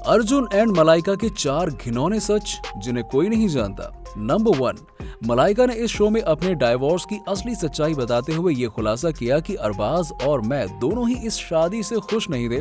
Arjun and Malaika के 4 घिनौने सच जिन्हें कोई नहीं जानता। नंबर 1, मलाइका ने इस शो में अपने डाइवोर्स की असली सच्चाई बताते हुए ये खुलासा किया कि अरबाज और मैं दोनों ही इस शादी से खुश नहीं थे।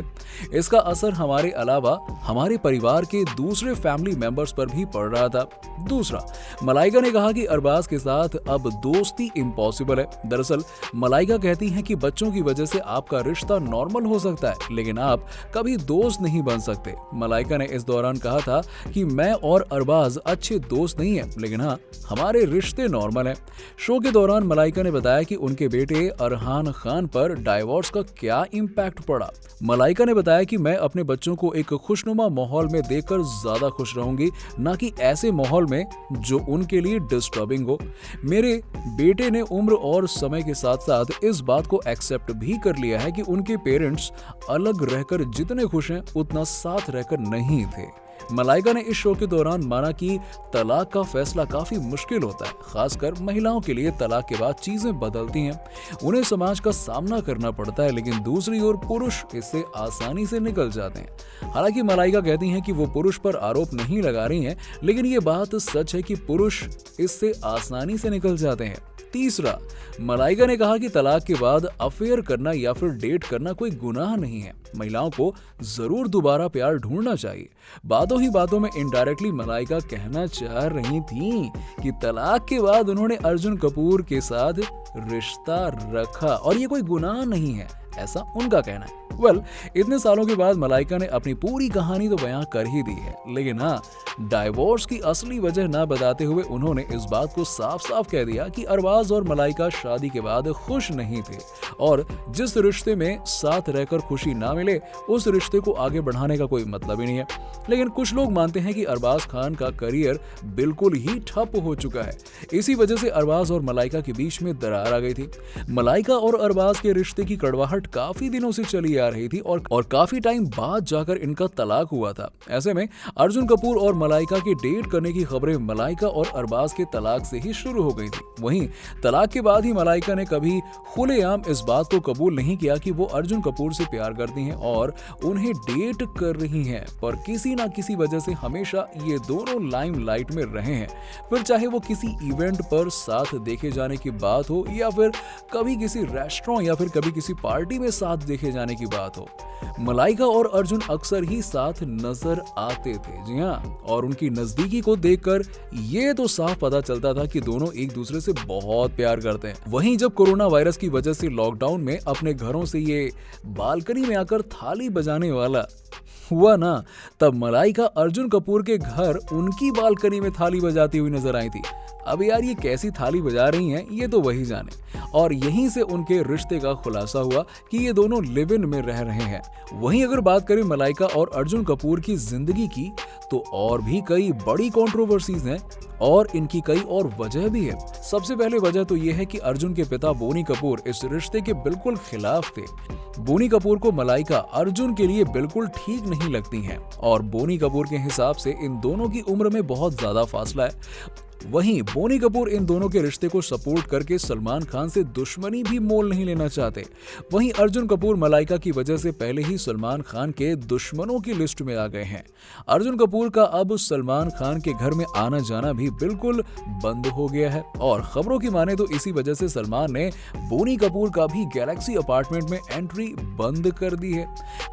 इसका असर हमारे अलावा हमारे परिवार के दूसरे फैमिली मेंबर्स पर भी पड़ रहा था। दूसरा, मलाइका ने कहा कि अरबाज के साथ अब दोस्ती इम्पॉसिबल है। दरअसल मलाइका कहती हैं कि बच्चों की वजह से आपका रिश्ता नॉर्मल हो सकता है, लेकिन आप कभी दोस्त नहीं बन सकते। मलाइका ने इस दौरान कहा था कि मैं और अरबाज अच्छे दोस्त नहीं है, लेकिन हाँ, हमारे रिश्ते नॉर्मल हैं। शो के दौरान मलाइका ने बताया कि उनके बेटे अरहान खान पर डाइवोर्स का क्या इम्पैक्ट पड़ा। मलाइका ने बताया कि मैं अपने बच्चों को एक खुशनुमा माहौल में देखकर ज्यादा खुश रहूंगी, ना कि ऐसे माहौल में जो उनके लिए डिस्टर्बिंग हो। मेरे बेटे ने उम्र और समय के साथ साथ इस बात को एक्सेप्ट भी कर लिया है कि उनके पेरेंट्स अलग रहकर जितने खुश हैं उतना साथ रहकर नहीं थे। मलाइका ने इस शो के दौरान माना कि तलाक का फैसला काफी मुश्किल होता है, खासकर महिलाओं के लिए। तलाक के बाद चीजें बदलती हैं, उन्हें समाज का सामना करना पड़ता है, लेकिन दूसरी ओर पुरुष इससे आसानी से निकल जाते हैं। हालांकि मलाइका कहती हैं कि वो पुरुष पर आरोप नहीं लगा रही हैं, लेकिन ये बात सच है कि पुरुष इससे आसानी से निकल जाते हैं। तीसरा, मलाइका ने कहा कि तलाक के बाद अफेयर करना या फिर डेट करना कोई गुनाह नहीं है। महिलाओं को जरूर दोबारा प्यार ढूंढना चाहिए। बातों ही बातों में इनडायरेक्टली मलाइका कहना चाह रही थी कि तलाक के बाद उन्होंने अर्जुन कपूर के साथ रिश्ता रखा और ये कोई गुनाह नहीं है, ऐसा उनका कहना है। इतने सालों के बाद मलाइका ने अपनी पूरी कहानी तो बयां कर ही दी है, लेकिन हाँ, डाइवोर्स की असली वजह ना बताते हुए उन्होंने इस बात को साफ साफ कह दिया कि अरबाज और मलाइका शादी के बाद खुश नहीं थे और जिस रिश्ते में साथ रहकर खुशी ना मिले उस रिश्ते को आगे बढ़ाने का कोई मतलब ही नहीं है। लेकिन कुछ लोग मानते हैं कि अरबाज खान का करियर बिल्कुल ही ठप हो चुका है। इसी वजह से अरबाज और मलाइका के बीच में दरार आ गई थी। मलाइका और अरबाज के रिश्ते की कड़वाहट काफी दिनों से चली आ रही थी और काफी टाइम बाद जाकर इनका तलाक हुआ था। ऐसे में अर्जुन कपूर और मलाइका के डेट करने की खबरें मलाइका और अरबाज के तलाक से ही शुरू हो गई थी। वहीं तलाक के बाद ही मलाइका ने कभी खुलेआम इस बात को कबूल नहीं किया कि वो अर्जुन कपूर से प्यार करती हैं और उन्हें डेट कर रही हैं, पर किसी ना किसी वजह से हमेशा ये दोनों लाइमलाइट में रहे हैं। फिर चाहे वो किसी इवेंट पर साथ देखे जाने की बात हो या फिर कभी किसी रेस्टोरेंट या फिर कभी किसी पार्टी में साथ देखे जाने की बात हो, मलाइका और अर्जुन अक्सर ही साथ नजर आते थे। जी हाँ, और उनकी नजदीकी को देखकर ये तो साफ पता चलता था कि दोनों एक दूसरे से बहुत प्यार करते हैं। वहीं जब कोरोना वायरस की वजह से लॉकडाउन में अपने घरों से ये बालकनी में आकर थाली बजाने वाला हुआ ना, तब मलाइका अर्जुन कपूर के घर उनकी बालकनी में थाली बजाती हुई नजर आई थी। अब यार ये कैसी थाली बजा रही हैं ये तो वही जाने। और यहीं से उनके रिश्ते का खुलासा हुआ कि ये दोनों लिव इन में रह रहे हैं। वहीं अगर बात करें मलाइका और अर्जुन कपूर की जिंदगी की, तो और भी कई बड़ी कंट्रोवर्सीज हैं और इनकी कई और वजह भी है। सबसे पहले वजह तो ये है कि अर्जुन के पिता बोनी कपूर इस रिश्ते के बिल्कुल खिलाफ थे। बोनी कपूर को मलाइका अर्जुन के लिए बिल्कुल ठीक नहीं लगती हैं और बोनी कपूर के हिसाब से इन दोनों की उम्र में बहुत ज्यादा फासला है। वहीं बोनी कपूर इन दोनों के रिश्ते को सपोर्ट करके सलमान खान से दुश्मनी भी मोल नहीं लेना चाहते। वहीं अर्जुन कपूर मलाइका की वजह से पहले ही सलमान खान के दुश्मनों की लिस्ट में आ गए हैं। अर्जुन कपूर का अब सलमान खान के घर में आना जाना भी बिल्कुल बंद हो गया है और खबरों की माने तो इसी वजह से सलमान ने बोनी कपूर का भी गैलेक्सी अपार्टमेंट में एंट्री बंद कर दी है।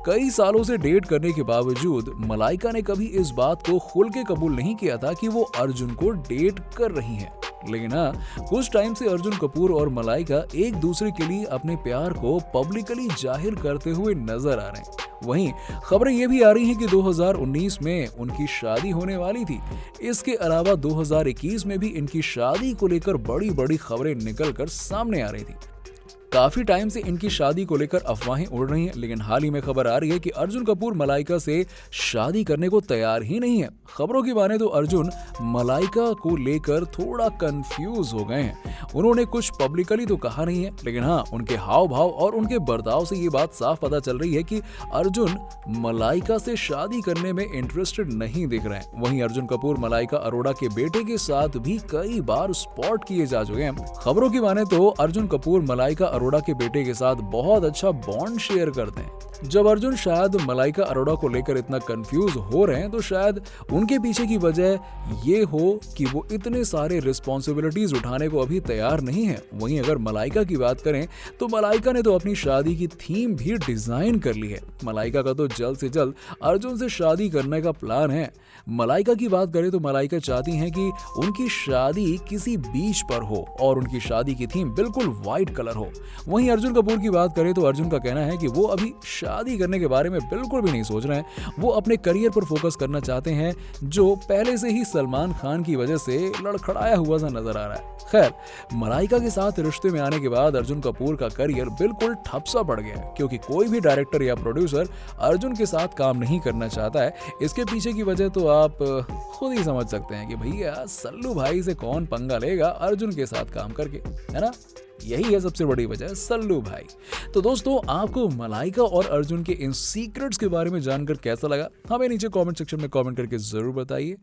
कई सालों से डेट करने के बावजूद मलाइका ने कभी इस बात को खुल के कबूल नहीं किया था कि वो अर्जुन को डेट कर रही हैं। लेकिन हाँ, कुछ टाइम से अर्जुन कपूर और मलाइका एक दूसरे के लिए अपने प्यार को पब्लिकली जाहिर करते हुए नजर आ रहे हैं। वहीं खबरें ये भी आ रही हैं कि 2019 में उनकी शादी होने वाली थी। इसके अलावा 2021 में भी इनकी शादी को लेकर बड़ी बड़ी खबरें निकलकर सामने आ रही थी। काफी टाइम से इनकी शादी को लेकर अफवाहें उड़ रही हैं, लेकिन हाल ही में खबर आ रही है कि अर्जुन कपूर मलाइका से शादी करने को तैयार ही नहीं है। खबरों की माने तो अर्जुन मलाइका को लेकर थोड़ा कंफ्यूज हो गए हैं। उन्होंने कुछ पब्लिकली तो कहा नहीं है, लेकिन हाँ, उनके हाव भाव और उनके बर्ताव से ये बात साफ पता चल रही है कि अर्जुन मलाइका से शादी करने में इंटरेस्टेड नहीं दिख रहे हैं। वहीं अर्जुन कपूर मलाइका अरोड़ा के बेटे के साथ भी कई बार स्पॉट किए जा चुके हैं। खबरों की माने तो अर्जुन कपूर मलाइका अरोड़ा के बेटे के साथ बहुत अच्छा बॉन्ड शेयर करते हैं। जब अर्जुन शायद मलाइका अरोड़ा को लेकर इतना कंफ्यूज हो रहे हैं तो शायद उनके पीछे की वजह ये हो कि वो इतने सारे रिस्पॉन्सिबिलिटीज उठाने को अभी तैयार नहीं है। वहीं अगर मलाइका की बात करें तो मलाइका ने तो अपनी शादी की थीम भी डिजाइन कर ली है। मलाइका का तो जल्द से जल्द अर्जुन से शादी करने का प्लान है। मलाइका की बात करें तो मलाइका चाहती हैं कि उनकी शादी किसी बीच पर हो और उनकी शादी की थीम बिल्कुल व्हाइट कलर हो। वहीं अर्जुन कपूर की बात करें तो अर्जुन का कहना है कि वो अभी शादी करने के बारे में बिल्कुल भी नहीं सोच रहे हैं। वो अपने करियर पर फोकस करना चाहते हैं जो पहले से ही सलमान खान की वजह से लड़खड़ाया हुआ सा नजर आ रहा है। खैर, मलाइका के साथ रिश्ते में आने के बाद अर्जुन कपूर का करियर बिल्कुल ठप सा पड़ गया है, क्योंकि कोई भी डायरेक्टर या प्रोड्यूसर अर्जुन के साथ काम नहीं करना चाहता है। इसके पीछे की वजह तो आप खुद ही समझ सकते हैं कि भैया सल्लू भाई से कौन पंगा लेगा अर्जुन के साथ काम करके, है ना। यही है सबसे बड़ी वजह, सल्लू भाई। तो दोस्तों, आपको मलाइका और अर्जुन के इन सीक्रेट्स के बारे में जानकर कैसा लगा, हमें नीचे कमेंट सेक्शन में कमेंट करके जरूर बताइए।